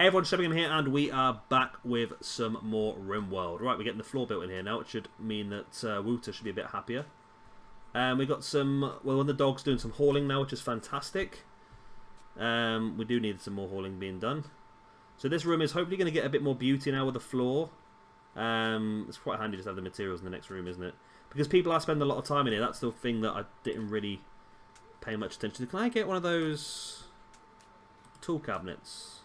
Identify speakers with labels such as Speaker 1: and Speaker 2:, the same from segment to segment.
Speaker 1: Hey everyone, Shebingham here, and we are back with some more Rimworld. Right, we're getting the floor built in here now, which should mean that Wouter should be a bit happier. We got some, well, one of the dogs doing some hauling now, which is fantastic. We do need some more hauling being done. So this room is hopefully going to get a bit more beauty now with the floor. It's quite handy just to have the materials in the next room, isn't it? Because people are spending a lot of time in here. That's the thing that I didn't really pay much attention to. Can I get one of those tool cabinets?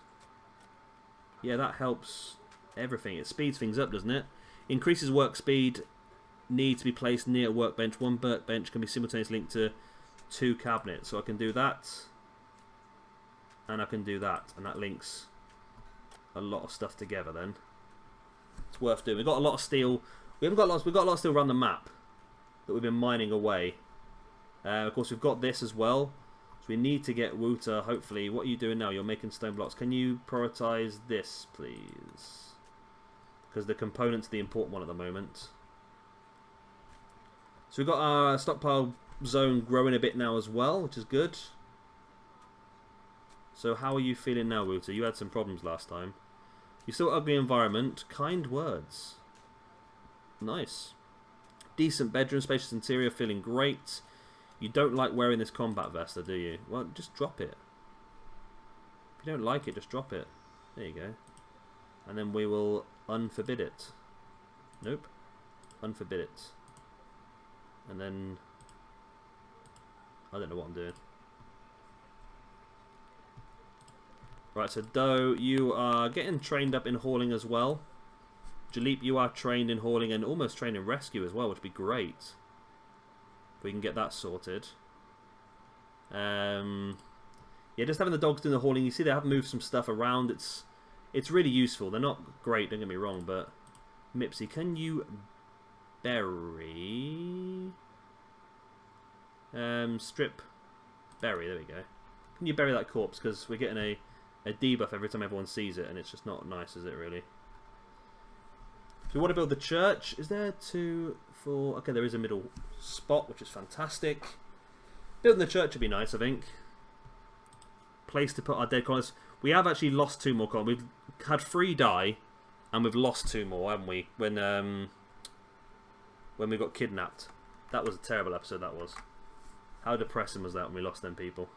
Speaker 1: Yeah, that helps everything. It speeds things up, doesn't it? Increases work speed. Need to be placed near a workbench. One workbench can be simultaneously linked to 2 cabinets. So I can do that. And I can do that. And that links a lot of stuff together then. It's worth doing. We've got a lot of steel. We've got a lot of steel around the map that we've been mining away. Of course, we've got this as well. So we need to get Wouter, hopefully. What are you doing now? You're making stone blocks. Can you prioritise this, please? Because the component's the important one at the moment. So we've got our stockpile zone growing a bit now as well, which is good. So how are you feeling now, Wouter? You had some problems last time. You're still ugly environment. Kind words. Nice. Decent bedroom, spacious interior, feeling great. You don't like wearing this combat vest, do you? Well, just drop it. If you don't like it, just drop it. There you go. And then we will unforbid it. Nope. Unforbid it. And then... I don't know what I'm doing. Right, so Doe, you are getting trained up in hauling as well. Jalip, you are trained in hauling and almost trained in rescue as well, which would be great. We can get that sorted. Yeah, just having the dogs doing the hauling. You see they have moved some stuff around. It's really useful. They're not great, don't get me wrong, but Mipsy, can you bury? Strip bury, there we go. Can you bury that corpse? Because we're getting a debuff every time everyone sees it, and it's just not nice, is it really? So we want to build the church. Is there 2, 4? Okay, there is a middle spot, which is fantastic. Building the church would be nice, I think. Place to put our dead colonists. We have actually lost 2 more colonists. We've had 3 die, and we've lost 2 more, haven't we? When we got kidnapped. That was a terrible episode, that was. How depressing was that when we lost them people?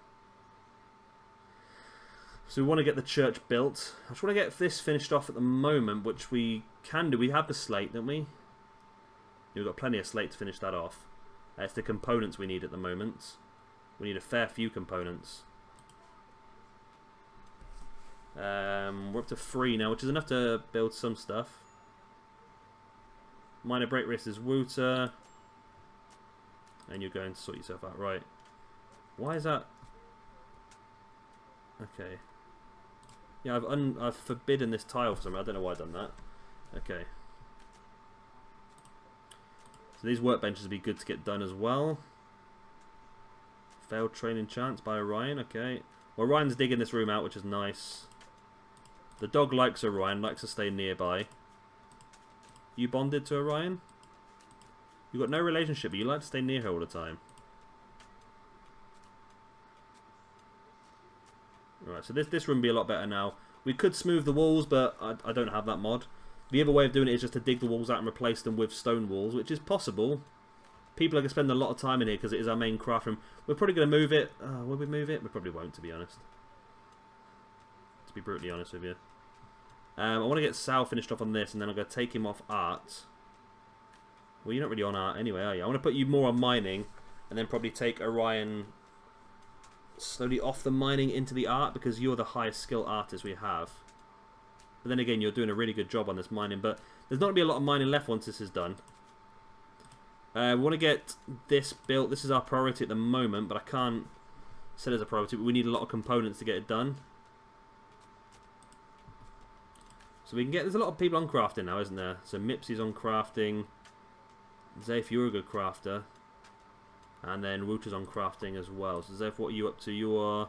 Speaker 1: So we want to get the church built. I just want to get this finished off at the moment, which we can do. We have the slate, don't we? We've got plenty of slate to finish that off. It's the components we need at the moment. We need a fair few components. We're up to 3 now, which is enough to build some stuff. Minor break risk is Wouter. And you're going to sort yourself out. Right. Why is that? Okay. Yeah, I've forbidden this tile for some reason. I don't know why I've done that. Okay. So these workbenches would be good to get done as well. Failed training chance by Orion. Okay. Well, Orion's digging this room out, which is nice. The dog likes Orion, likes to stay nearby. You bonded to Orion? You've got no relationship, but you like to stay near her all the time. Right, so this room would be a lot better now. We could smooth the walls, but I don't have that mod. The other way of doing it is just to dig the walls out and replace them with stone walls, which is possible. People are going to spend a lot of time in here because it is our main craft room. We're probably going to move it. Will we move it? We probably won't, to be honest. To be brutally honest with you. I want to get Sal finished off on this, and then I'm going to take him off art. Well, you're not really on art anyway, are you? I want to put you more on mining, and then probably take Orion slowly off the mining into the art, because you're the highest skill artist we have. But then again, you're doing a really good job on this mining, but there's not going to be a lot of mining left once this is done. We want to get this built. This is our priority at the moment, but I can't set it as a priority. But we need a lot of components to get it done. So we can get... There's a lot of people on crafting now, isn't there? So Mipsy's on crafting. Zeph, you're a good crafter. And then Wouter's on crafting as well. So Zeph, what are you up to? You are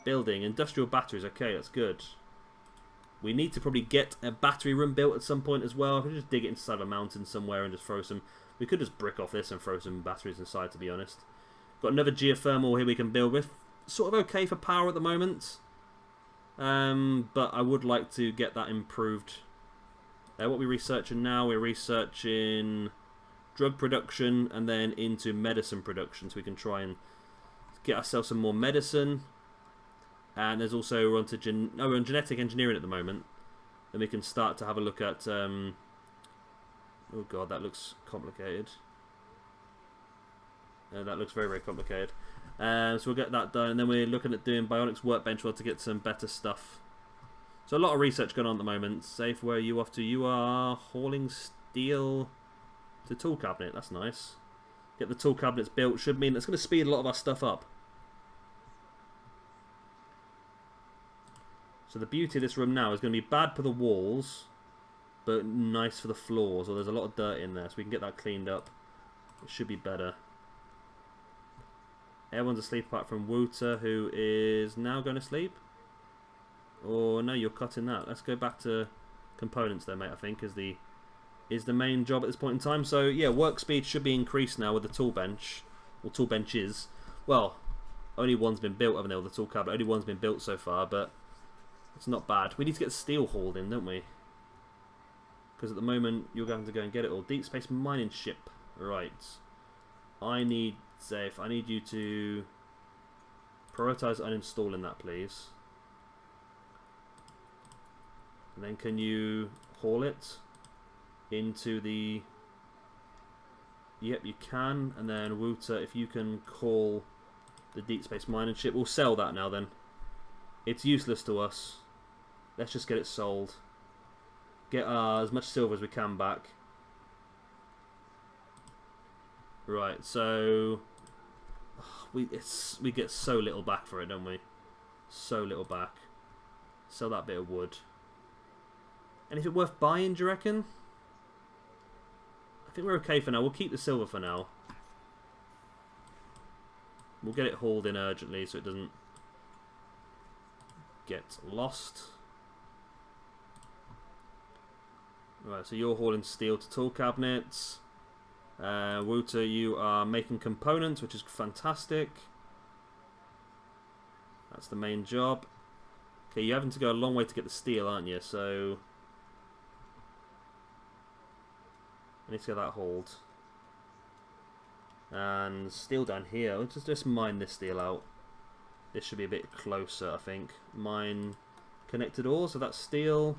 Speaker 1: building industrial batteries. Okay, that's good. We need to probably get a battery room built at some point as well. I could just dig it inside a mountain somewhere and just throw some... We could just brick off this and throw some batteries inside, to be honest. Got another geothermal here we can build with. Sort of okay for power at the moment. But I would like to get that improved. What are we researching now? We're researching drug production and then into medicine production, so we can try and get ourselves some more medicine. And there's also we're on genetic engineering at the moment. Then we can start to have a look at. Oh god, that looks complicated. That looks very, very complicated. So we'll get that done, and then we're looking at doing Bionics Workbench to get some better stuff. So a lot of research going on at the moment. Safe, where are you off to? You are hauling steel to tool cabinet. That's nice. Get the tool cabinets built. Should mean that's going to speed a lot of our stuff up. So the beauty of this room now is going to be bad for the walls, but nice for the floors. Or there's a lot of dirt in there, so we can get that cleaned up. It should be better. Everyone's asleep apart from Wouter, who is now going to sleep. Or no, you're cutting that. Let's go back to components there, mate, I think, is the main job at this point in time. So yeah, work speed should be increased now with the tool bench. Or tool benches. Well, only one's been built, haven't they? Or the tool cabinet. Only one's been built so far, but it's not bad. We need to get steel hauled in, don't we? Because at the moment, you're going to go and get it all. Deep space mining ship. Right. I need you to prioritize uninstalling that, please. And then can you haul it into the... Yep, you can. And then Wouter, if you can call the deep space mining ship. We'll sell that now then. It's useless to us. Let's just get it sold. Get as much silver as we can back. Right, so... We get so little back for it, don't we? So little back. Sell that bit of wood. Anything worth buying, do you reckon? I think we're okay for now. We'll keep the silver for now. We'll get it hauled in urgently so it doesn't get lost. Right, so you're hauling steel to tool cabinets. Wouter, you are making components, which is fantastic. That's the main job. Okay, you're having to go a long way to get the steel, aren't you? So I need to get that hauled. And steel down here. Let's just mine this steel out. This should be a bit closer, I think. Mine connected ore, so that's steel.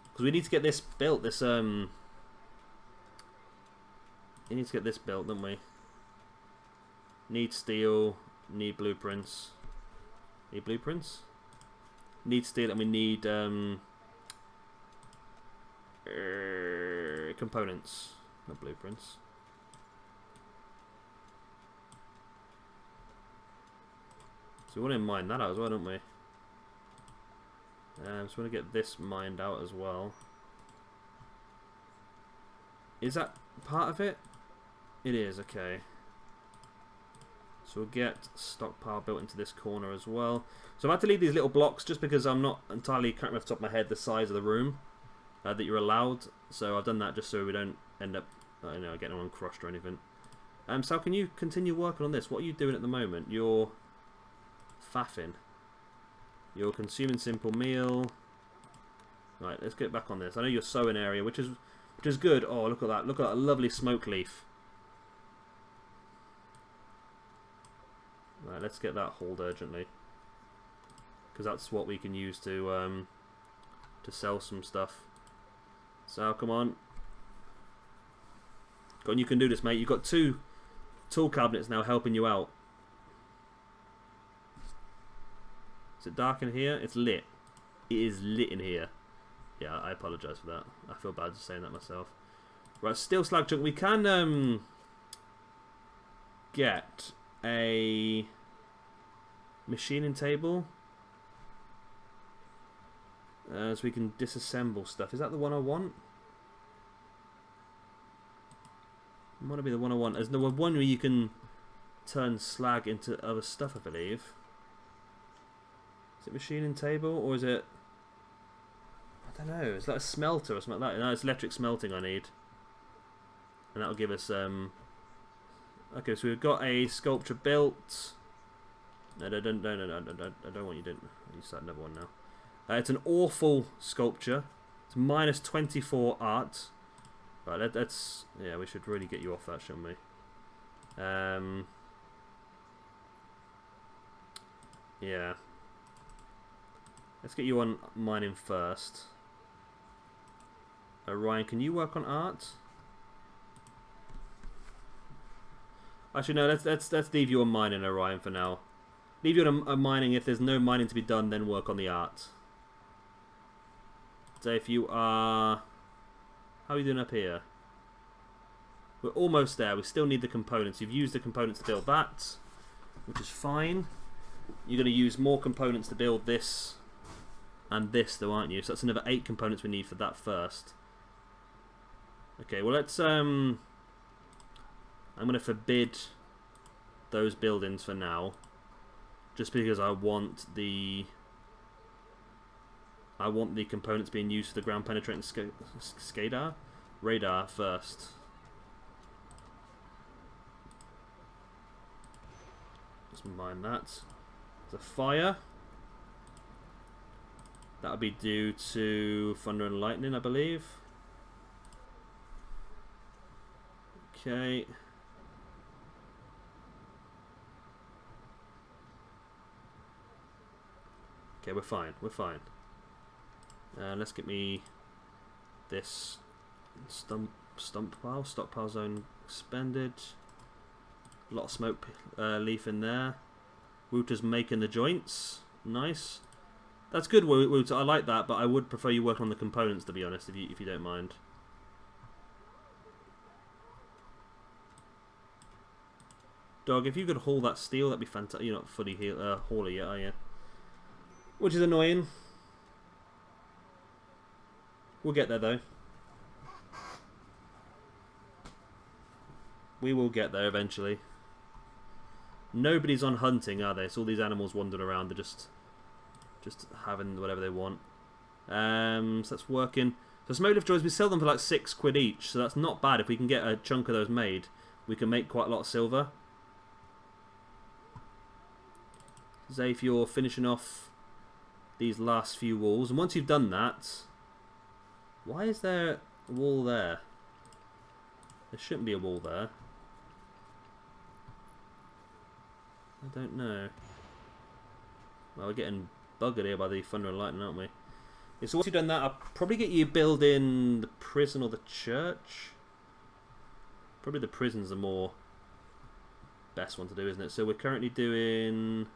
Speaker 1: Because we need to get this built. This we need to get this built, don't we? Need steel. Need blueprints. Need blueprints? Need steel, and we need components, not blueprints. So we want to mine that out as well, don't we? So we want to get this mined out as well. Is that part of it? It is, okay. So we'll get stockpile built into this corner as well. So I've had to leave these little blocks just because I'm not entirely, can't remember off the top of my head, the size of the room that you're allowed. So I've done that just so we don't end up, you know, getting anyone crushed or anything. Sal, can you continue working on this? What are you doing at the moment? You're faffing. You're consuming simple meal. Right, let's get back on this. I know you're sowing area, which is good. Oh, look at that! Look at that lovely smoke leaf. Right, let's get that hauled urgently, because that's what we can use to sell some stuff. So come on, go on, you can do this, mate. You've got 2 tool cabinets now helping you out. Is it dark in here? It's lit. It is lit in here. Yeah, I apologise for that. I feel bad just saying that myself. Right, steel slag chunk. We can get a machining table, so we can disassemble stuff. Is that the one I want? It might be the one I want. There's no one where you can turn slag into other stuff, I believe. Is it machining table, or is it... I don't know. It's like a smelter or something like that. No, it's electric smelting I need. And that'll give us... Okay, so we've got a sculpture built. No, I don't want you to... You start another one now. It's an awful sculpture. It's minus 24 art. Right, that's... Yeah, we should really get you off that, shouldn't we? Yeah. Let's get you on mining first. Ryan, can you work on art? Actually, no. Let's leave you on mining, Orion, for now. Leave you on mining. If there's no mining to be done, then work on the art. So if you are... How are you doing up here? We're almost there. We still need the components. You've used the components to build that, which is fine. You're going to use more components to build this and this, though, aren't you? So that's another 8 components we need for that first. Okay, well, let's... I'm going to forbid those buildings for now, just because I want the components being used for the ground penetrating radar first. Just mind that. There's a fire. That would be due to thunder and lightning, I believe. Okay. Okay, we're fine. We're fine. Let's get me this stump pile. Stockpile zone expended. A lot of smoke leaf in there. Wooter's making the joints. Nice. That's good, Wooter. I like that, but I would prefer you work on the components, to be honest, if you don't mind. Dog, if you could haul that steel, that'd be fantastic. You're not fully hauler yet, are you? Which is annoying. We'll get there, though. We will get there eventually. Nobody's on hunting, are they? It's all these animals wandering around. They're just having whatever they want. So that's working. So smoke leaf joys, we sell them for like £6 each. So that's not bad. If we can get a chunk of those made, we can make quite a lot of silver. Say if you're finishing off these last few walls, and once you've done that, why is there a wall there? There shouldn't be a wall there. I don't know. Well, we're getting buggered here by the thunder and lightning, aren't we? Yeah, so once you've done that, I'll probably get you building the prison or the church. Probably the prison's the more best one to do, isn't it? So we're currently doing...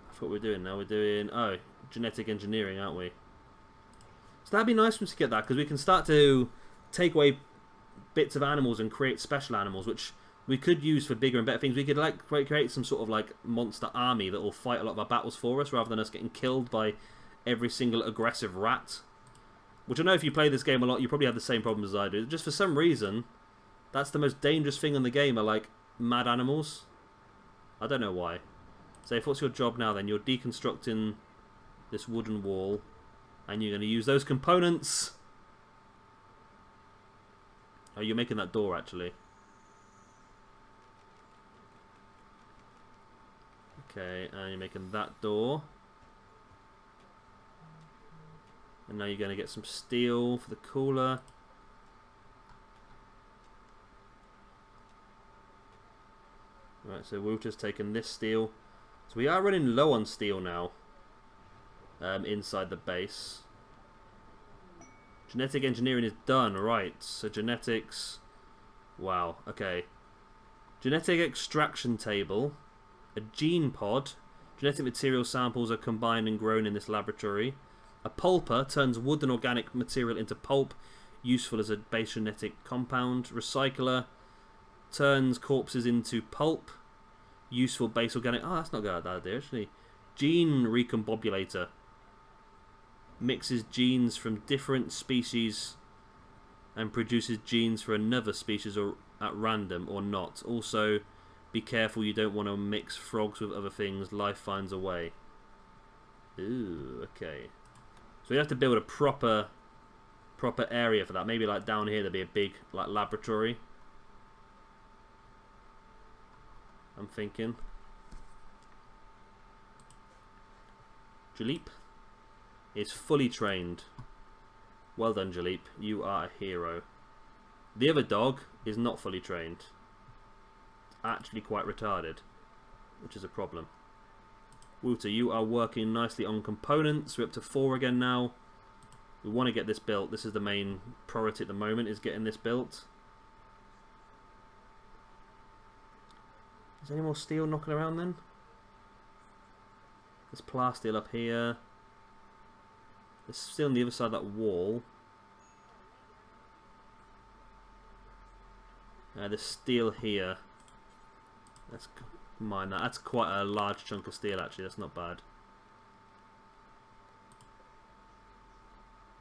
Speaker 1: I forgot what we're doing now. We're doing... Oh, genetic engineering, aren't we? So that'd be nice for us to get that, because we can start to take away bits of animals and create special animals, which we could use for bigger and better things. We could like create some sort of like monster army that will fight a lot of our battles for us, rather than us getting killed by every single aggressive rat. Which I know if you play this game a lot, you probably have the same problems as I do. Just for some reason, that's the most dangerous thing in the game, are like mad animals. I don't know why. So if what's your job now then? You're deconstructing this wooden wall, and you're going to use those components. Oh, you're making that door actually. Okay, and you're making that door. And now you're going to get some steel for the cooler. Right, so we've just taken this steel. So we are running low on steel now. Inside the base. Genetic engineering is done, right. So genetics... Wow, okay. Genetic extraction table. A gene pod. Genetic material samples are combined and grown in this laboratory. A pulper turns wood and organic material into pulp, useful as a base genetic compound. Recycler turns corpses into pulp, useful base organic... Oh, that's not a good idea, actually. Gene recombobulator. Mixes genes from different species and produces genes for another species or at random or not. Also, be careful you don't want to mix frogs with other things. Life finds a way. Ooh, okay. So we have to build a proper area for that. Maybe like down here there'd be a big like laboratory. I'm thinking. Jalip. is fully trained. Well done, Jalip. You are a hero. The other dog is not fully trained. Actually quite retarded, which is a problem. Wouter, you are working nicely on components. We're up to 4 again now. We want to get this built. This is the main priority at the moment, is getting this built. Is there any more steel knocking around then? There's plasteel up here. There's steel on the other side of that wall. There's steel here. Let's mine that. That's quite a large chunk of steel actually. That's not bad.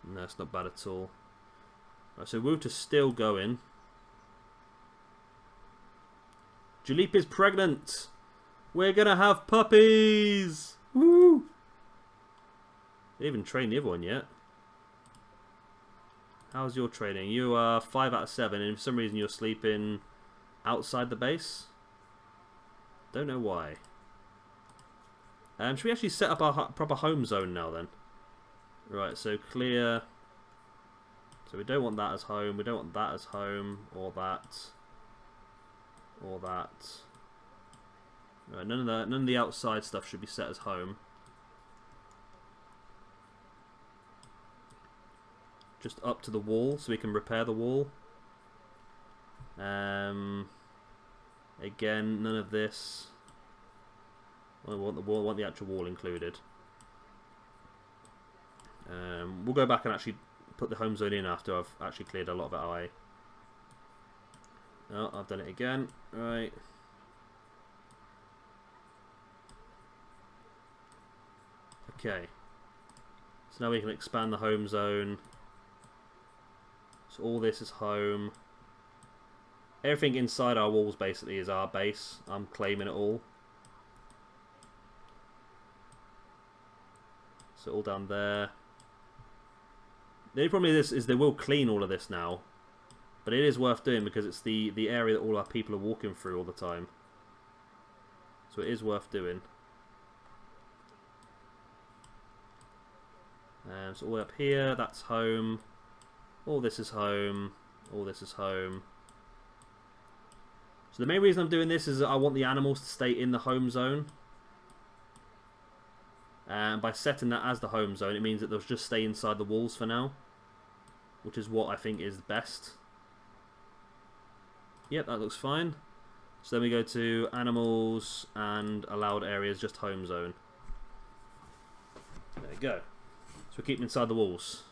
Speaker 1: No, it's not bad at all. Right, so Wouter's still going. Jalip is pregnant. We're gonna have puppies. Woo! They didn't even train the other one yet. How's your training? You are 5 out of 7, and for some reason you're sleeping outside the base. Don't know why. Should we actually set up our proper home zone now then? Right, so clear. So we don't want that as home. We don't want that as home, or that, or that. Right, none of the outside stuff should be set as home. Just up to the wall, so we can repair the wall. Again, none of this. I want the wall. I want the actual wall included. We'll go back and actually put the home zone in after I've actually cleared a lot of it away. Oh, I've done it again. Right. Okay. So now we can expand the home zone. So all this is home. Everything inside our walls basically is our base. I'm claiming it all. So all down there. The only problem with this is they will clean all of this now. But it is worth doing because it's the area that all our people are walking through all the time. So it is worth doing. So all the way up here, that's home. All this is home. All this is home. So the main reason I'm doing this is that I want the animals to stay in the home zone. And by setting that as the home zone, it means that they'll just stay inside the walls for now. Which is what I think is best. Yep, that looks fine. So then we go to animals and allowed areas, just home zone. There we go. So we keep them inside the walls.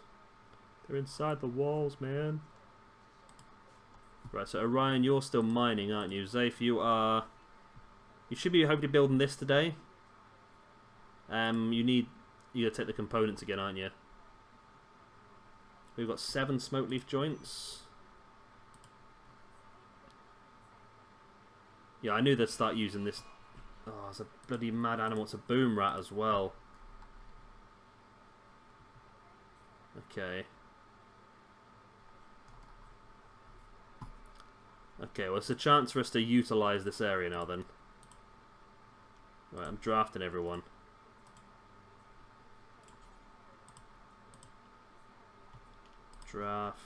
Speaker 1: They're inside the walls, man. Right, so Orion, you're still mining, aren't you? Zafe, you are... You should be hopefully building this today. You gotta take the components again, aren't you? We've got 7 smoke leaf joints. Yeah, I knew they'd start using this. Oh, it's a bloody mad animal. It's a boom rat as well. Okay. Okay, well, it's a chance for us to utilise this area now then. Right, I'm drafting everyone. Draft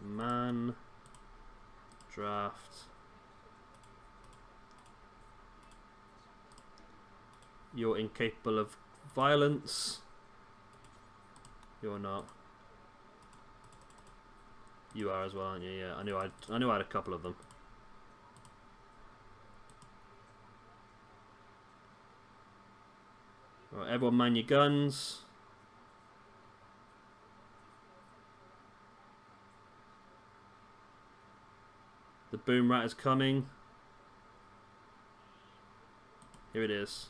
Speaker 1: man. Draft. You're incapable of violence. You're not. You are as well, aren't you? Yeah, I knew I had a couple of them. Right, everyone man your guns. The boom rat is coming. Here it is.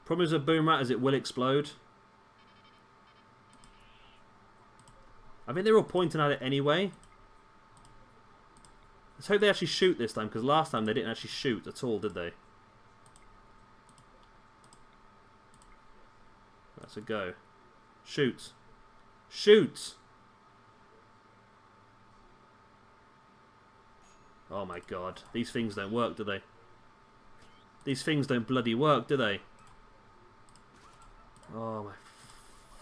Speaker 1: Problem is with boom rat is it will explode. I think they're all pointing at it anyway. Let's hope they actually shoot this time, because last time they didn't actually shoot at all, did they? That's a go. Shoot. Shoot! Oh my god. These things don't work, do they? These things don't bloody work, do they? Oh my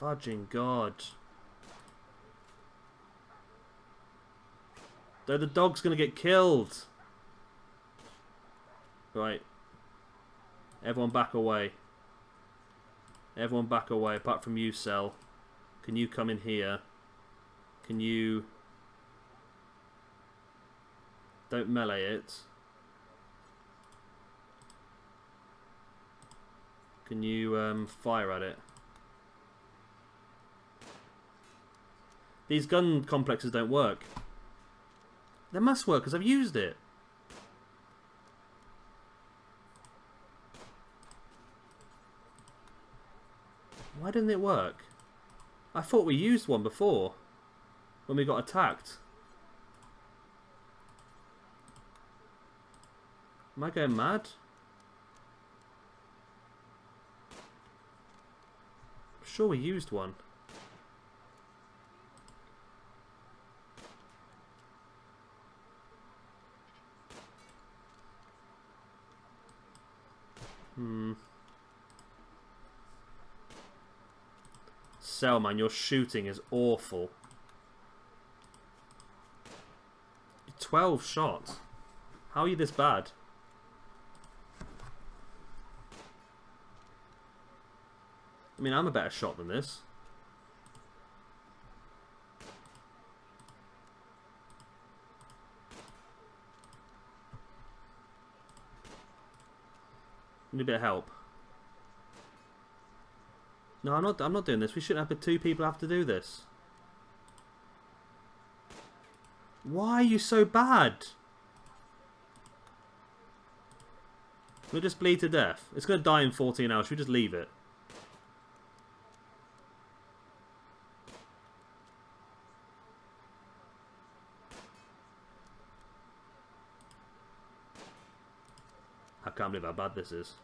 Speaker 1: fudging god. Though the dog's gonna get killed. Right. Everyone back away. Everyone back away, apart from you, Cell. Can you come in here? Can you... Don't melee it. Can you fire at it? These gun complexes don't work. They must work because I've used it. Why didn't it work? I thought we used one before when we got attacked. Am I going mad? I'm sure we used one. Cell, man, your shooting is awful. 12 shots. How are you this bad? I mean, I'm a better shot than this. Need a bit of help. No, I'm not doing this. We shouldn't have two people have to do this. Why are you so bad? We'll just bleed to death. It's going to die in 14 hours. Should we just leave it? I can't believe how bad this is.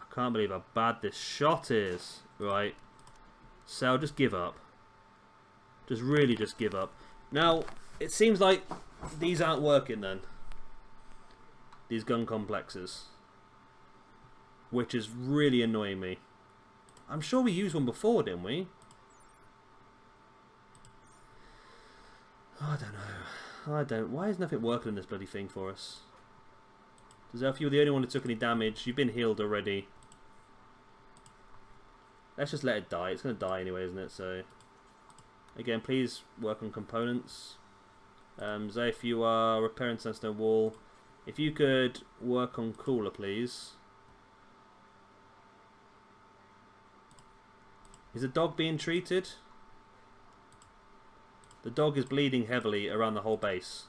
Speaker 1: I can't believe how bad this shot is. Right. So just give up. Just really just give up. Now, it seems like these aren't working then. These gun complexes. Which is really annoying me. I'm sure we used one before, didn't we? I don't know. I don't. Why is nothing working in this bloody thing for us? Does that if you were the only one who took any damage? You've been healed already. Let's just let it die. It's going to die anyway, isn't it? So, again, please work on components. Zay, if you are repairing sandstone wall, if you could work on cooler, please. Is the dog being treated? The dog is bleeding heavily around the whole base.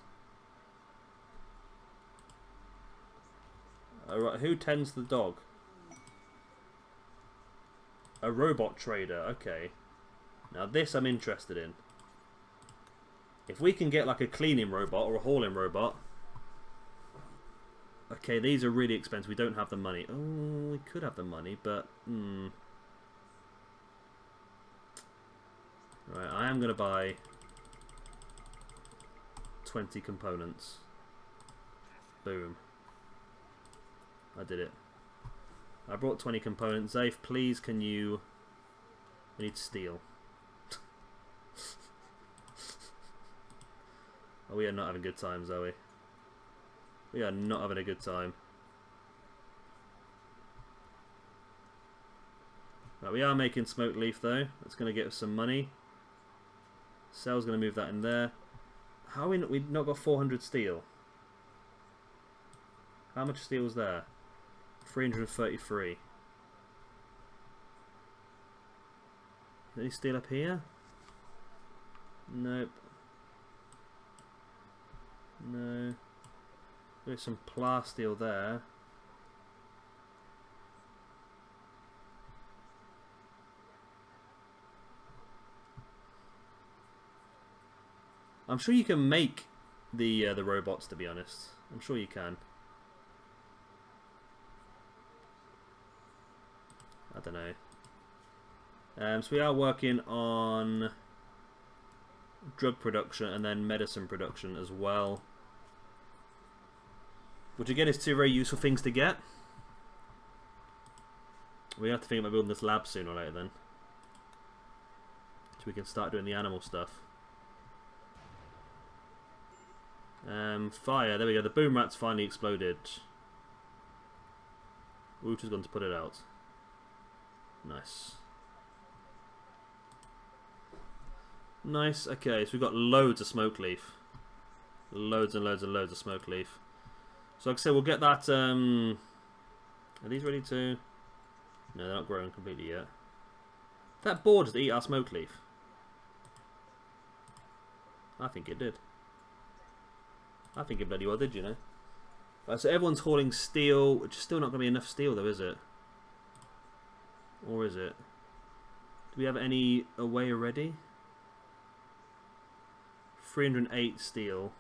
Speaker 1: Alright, who tends the dog? A robot trader, okay. Now this I'm interested in. If we can get like a cleaning robot or a hauling robot. Okay, these are really expensive. We don't have the money. Oh, we could have the money, but... Right, I am going to buy 20 components. Boom. I did it. I brought 20 components. Zaif, please can you... We need steel. Oh, we are not having a good time, Zoe. We are not having a good time. Right, we are making smoke leaf though. That's going to get us some money. Cell's going to move that in there. How are we've not got 400 steel? How much steel is there? 333. Any steel up here? Nope. No. There's some plasteel there. I'm sure you can make the robots, to be honest. I'm sure you can. I don't know. So we are working on drug production and then medicine production as well. Which again is two very useful things to get. We have to think about building this lab sooner or later then. So we can start doing the animal stuff. Fire, there we go. The boom rat's finally exploded. Wooter's gone to put it out. Nice. Nice, okay, so we've got loads of smoke leaf. Loads and loads and loads of smoke leaf. So like I said, we'll get that, are these ready to... No, they're not growing completely yet. That board just eat our smoke leaf. I think it did. I think it bloody well did, you know. Right, so everyone's hauling steel, which is still not going to be enough steel though, is it? Or is it? Do we have any away already? 308 steel.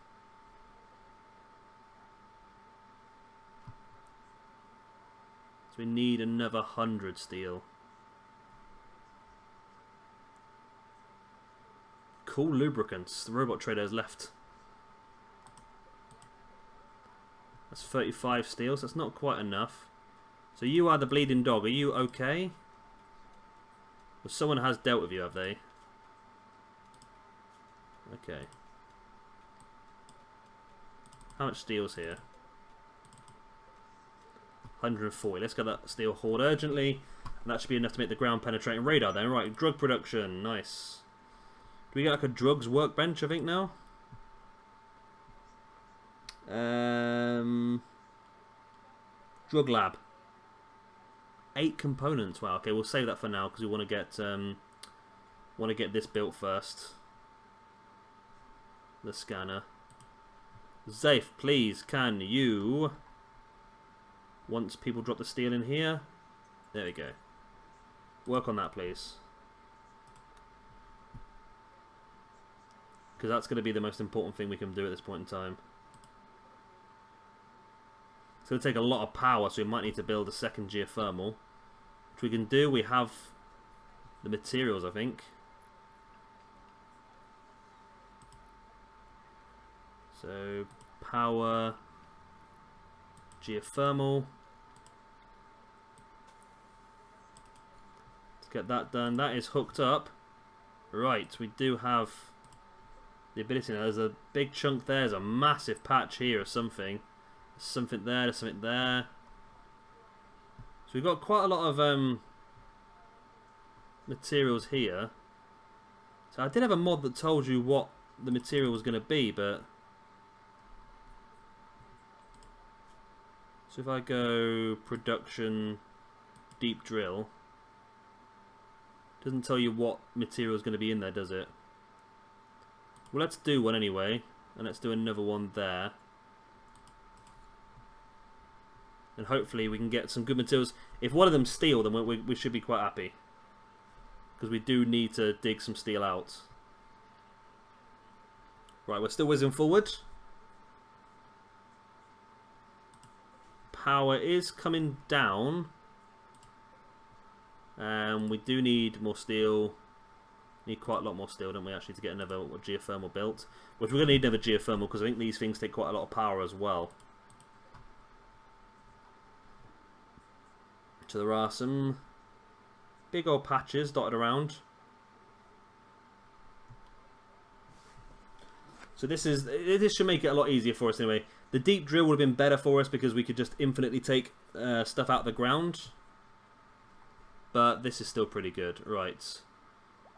Speaker 1: So we need another 100 steel. Cool lubricants. The robot trader has left. That's 35 steel, so that's not quite enough. So you are the bleeding dog. Are you okay? Well, someone has dealt with you, have they? Okay. How much steel's here? 140. Let's get that steel hauled urgently. And that should be enough to make the ground penetrating radar then. Right, drug production. Nice. Do we get like a drugs workbench, I think, now? Drug lab. 8 components. Wow, okay, we'll save that for now because we want to get this built first. The scanner. Zafe, please, can you, once people drop the steel in here, there we go. Work on that, please. Because that's going to be the most important thing we can do at this point in time. It's going to take a lot of power, so we might need to build a second geothermal. Which we can do. We have the materials, I think. So, power, geothermal. Let's get that done. That is hooked up. Right, we do have the ability now. There's a big chunk there. There's a massive patch here or something. There's something there. There's something there. So we've got quite a lot of materials here. So I did have a mod that told you what the material was going to be, but... So if I go production deep drill, doesn't tell you what material is going to be in there, does it? Well, let's do one anyway, and let's do another one there. And hopefully we can get some good materials. If one of them's steel, then we should be quite happy. Because we do need to dig some steel out. Right, we're still whizzing forward. Power is coming down. And we do need more steel. Need quite a lot more steel, don't we, actually, to get another geothermal built. Which we're going to need another geothermal, because I think these things take quite a lot of power as well. So there are some big old patches dotted around. So this should make it a lot easier for us anyway. The deep drill would have been better for us because we could just infinitely take stuff out of the ground. But this is still pretty good. Right.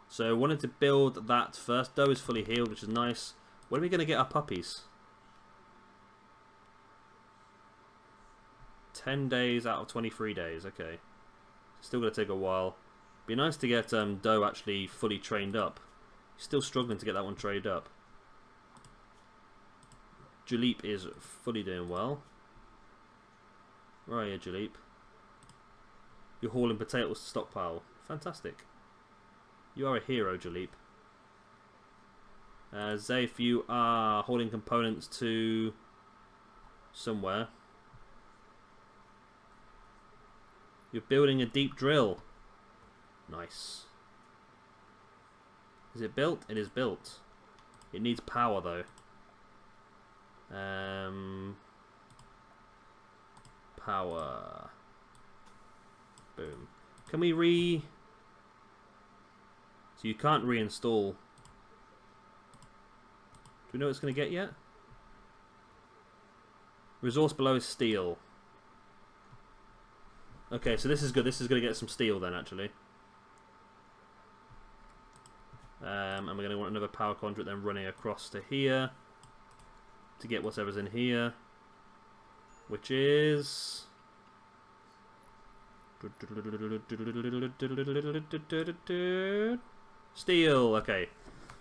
Speaker 1: So I wanted to build that first. Doe is fully healed, which is nice. When are we going to get our puppies? 10 days out of 23 days. Okay. Still going to take a while. Be nice to get Doe actually fully trained up. Still struggling to get that one trained up. Jalip is fully doing well. Where are you, Jalip? You're hauling potatoes to stockpile. Fantastic. You are a hero, Jalip. Zafe, you are hauling components to somewhere. You're building a deep drill. Nice. Is it built? It is built. It needs power though. power. Boom. Can we So you can't reinstall. Do we know what it's going to get yet? Resource below is steel. Okay, so this is good. This is going to get some steel then, actually. And we're going to want another power conduit then running across to here to get whatever's in here, which is steel. Okay,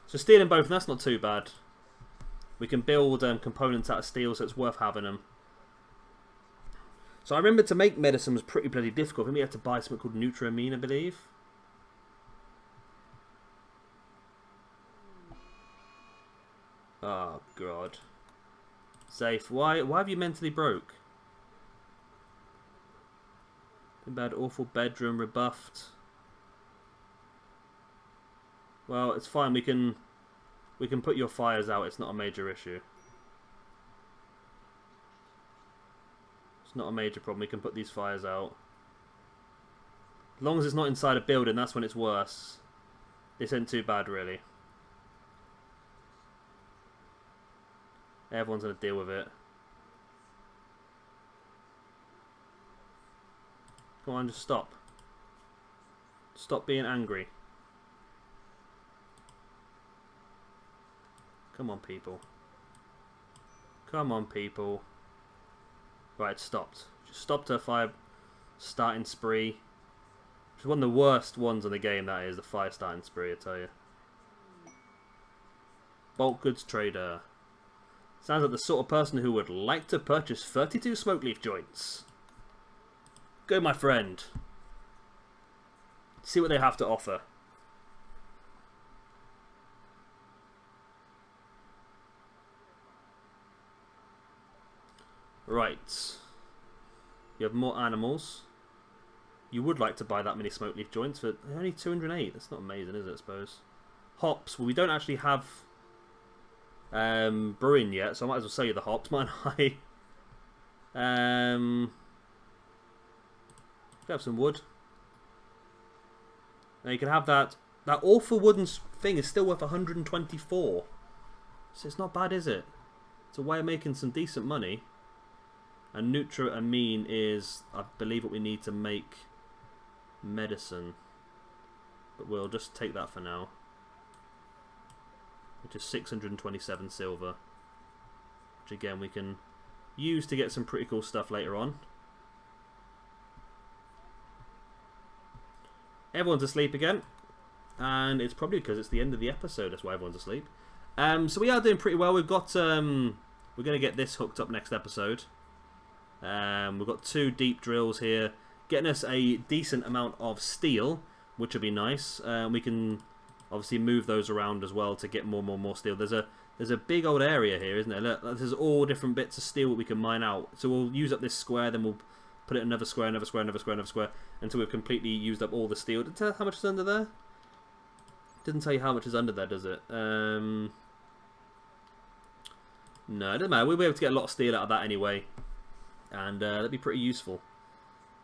Speaker 1: so steel in both, and that's not too bad. We can build components out of steel, so it's worth having them. So I remember to make medicine was pretty bloody difficult. I think we had to buy something called Nutramine, I believe. Oh god. Safe. Why have you mentally broke? Bad, awful bedroom, rebuffed. Well, it's fine. We can put your fires out. It's not a major issue. It's not a major problem. We can put these fires out. As long as it's not inside a building, that's when it's worse. This isn't too bad, really. Everyone's going to deal with it. Come on, just stop. Stop being angry. Come on, people. Come on, people. Right, it stopped. Just stopped her fire starting spree. Which is one of the worst ones in the game, that is, the fire starting spree, I tell you. Bulk goods trader. Sounds like the sort of person who would like to purchase 32 smoke leaf joints. Go, my friend. See what they have to offer. Right. You have more animals. You would like to buy that many smoke leaf joints, but they're only 208. That's not amazing, is it, I suppose? Hops. Well, we don't actually have brewing yet, so I might as well sell you the hops, might I? Have some wood. Now you can have that. That awful wooden thing is still worth 124. So it's not bad, is it? It's a way of making some decent money. And Nutramine is, I believe, what we need to make medicine. But we'll just take that for now. Which is 627 silver. Which again we can use to get some pretty cool stuff later on. Everyone's asleep again. And it's probably because it's the end of the episode, that's why everyone's asleep. So we are doing pretty well. We've got we're going to get this hooked up next episode. We've got 2 deep drills here, getting us a decent amount of steel, which would be nice. We can obviously move those around as well to get more steel. There's a big old area here, isn't there? Look, there's all different bits of steel that we can mine out. So we'll use up this square, then we'll put it in another square, another square, another square, another square, until we've completely used up all the steel. Did it tell how much is under there? Didn't tell you how much is under there, does it? No, it doesn't matter. We'll be able to get a lot of steel out of that anyway. And that'd be pretty useful.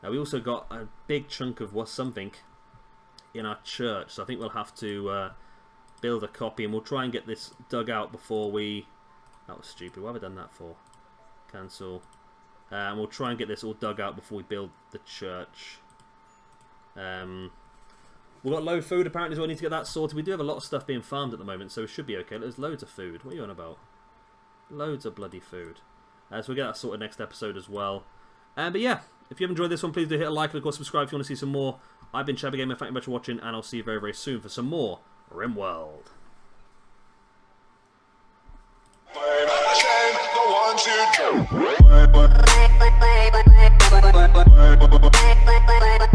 Speaker 1: Now we also got a big chunk of something in our church, so I think we'll have to build a copy, and we'll try and get this dug out before we... That was stupid. What have I done that for? Cancel. And we'll try and get this all dug out before we build the church. We've got low food apparently, so we need to get that sorted. We do have a lot of stuff being farmed at the moment, so it should be okay. There's loads of food. What are you on about? Loads of bloody food. So we'll get that sorted next episode as well. But yeah, if you have enjoyed this one, please do hit a like and of course subscribe if you want to see some more. I've been Shabba Gamer, thank you very much for watching, and I'll see you very, very soon for some more Rimworld. The one to